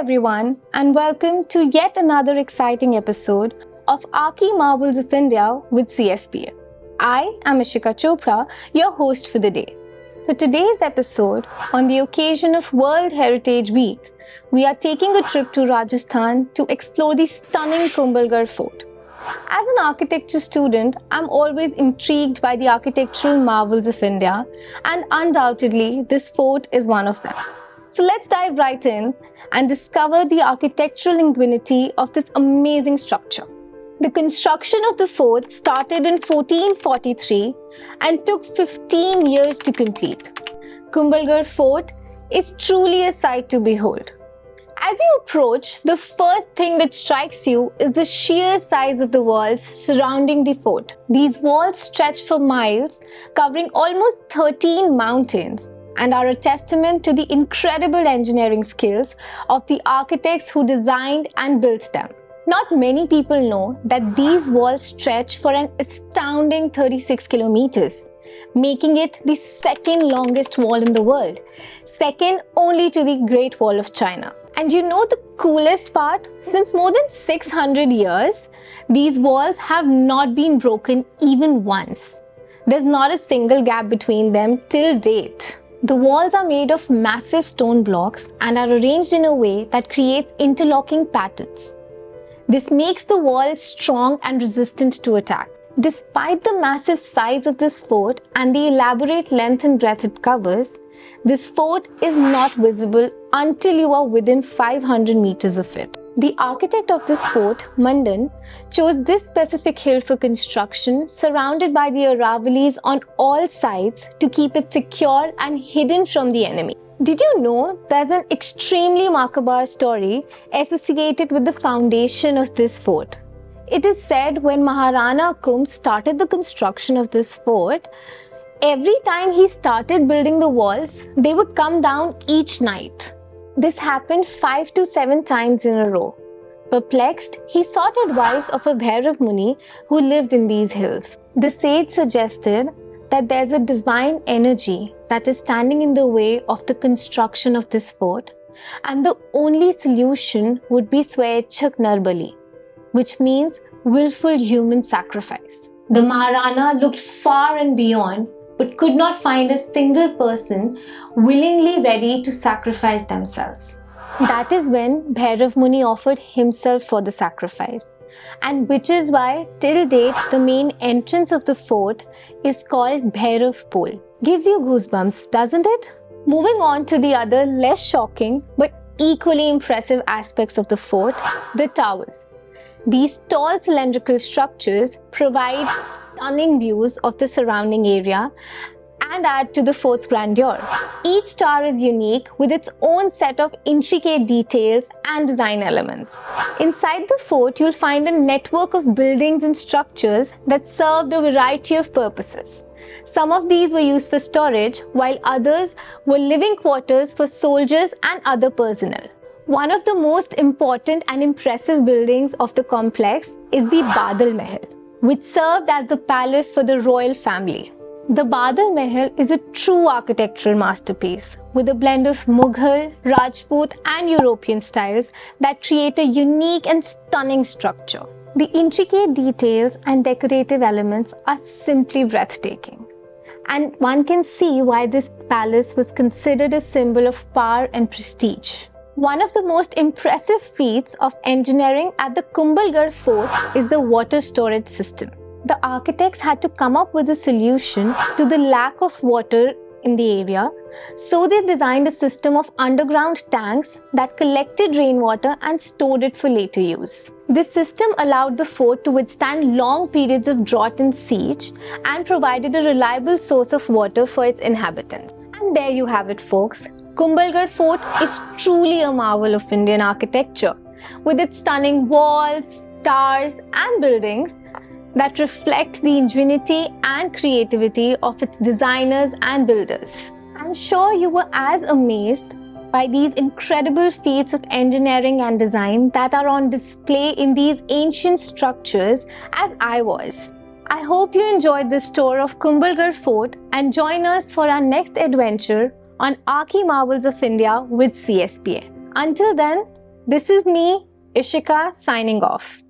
everyone, and welcome to yet another exciting episode of Archimarvels of India with CSPA. I am Ishika Chopra, your host for the day. For today's episode, on the occasion of World Heritage Week, we are taking a trip to Rajasthan to explore the stunning Kumbhalgarh Fort. As an architecture student, I'm always intrigued by the architectural marvels of India, and undoubtedly, this fort is one of them. So let's dive right in and discover the architectural ingenuity of this amazing structure. The construction of the fort started in 1443 and took 15 years to complete. Kumbhalgarh Fort is truly a sight to behold. As you approach, the first thing that strikes you is the sheer size of the walls surrounding the fort. These walls stretch for miles, covering almost 13 mountains, and are a testament to the incredible engineering skills of the architects who designed and built them. Not many people know that these walls stretch for an astounding 36 kilometers, making it the second longest wall in the world, second only to the Great Wall of China. And you know the coolest part? Since more than 600 years, these walls have not been broken even once. There's not a single gap between them till date. The walls are made of massive stone blocks and are arranged in a way that creates interlocking patterns. This makes the wall strong and resistant to attack. Despite the massive size of this fort and the elaborate length and breadth it covers, this fort is not visible until you are within 500 meters of it. The architect of this fort, Mandan, chose this specific hill for construction, surrounded by the Aravalis on all sides to keep it secure and hidden from the enemy. Did you know there's an extremely macabre story associated with the foundation of this fort? It is said when Maharana Kumbh started the construction of this fort, every time he started building the walls, they would come down each night. This happened 5 to 7 times in a row. Perplexed, he sought advice of a Bhairav Muni who lived in these hills. The sage suggested that there's a divine energy that is standing in the way of the construction of this fort, and the only solution would be Swayachak Narbali, which means willful human sacrifice. The Maharana looked far and beyond, but could not find a single person willingly ready to sacrifice themselves. That is when Bhairav Muni offered himself for the sacrifice, and which is why till date the main entrance of the fort is called Bhairav Pole. Gives you goosebumps, doesn't it? Moving on to the other less shocking but equally impressive aspects of the fort, the towers. These tall cylindrical structures provide stunning views of the surrounding area and add to the fort's grandeur. Each tower is unique with its own set of intricate details and design elements. Inside the fort, you'll find a network of buildings and structures that served a variety of purposes. Some of these were used for storage, while others were living quarters for soldiers and other personnel. One of the most important and impressive buildings of the complex is the Badal Mahal, which served as the palace for the royal family. The Badal Mahal is a true architectural masterpiece with a blend of Mughal, Rajput and European styles that create a unique and stunning structure. The intricate details and decorative elements are simply breathtaking, and one can see why this palace was considered a symbol of power and prestige. One of the most impressive feats of engineering at the Kumbhalgarh Fort is the water storage system. The architects had to come up with a solution to the lack of water in the area, so they designed a system of underground tanks that collected rainwater and stored it for later use. This system allowed the fort to withstand long periods of drought and siege and provided a reliable source of water for its inhabitants. And there you have it, folks. Kumbhalgarh Fort is truly a marvel of Indian architecture, with its stunning walls, towers and buildings that reflect the ingenuity and creativity of its designers and builders. I'm sure you were as amazed by these incredible feats of engineering and design that are on display in these ancient structures as I was. I hope you enjoyed this tour of Kumbhalgarh Fort and join us for our next adventure on Archimarvels of India with CSPA. Until then, This is me, Ishika, signing off.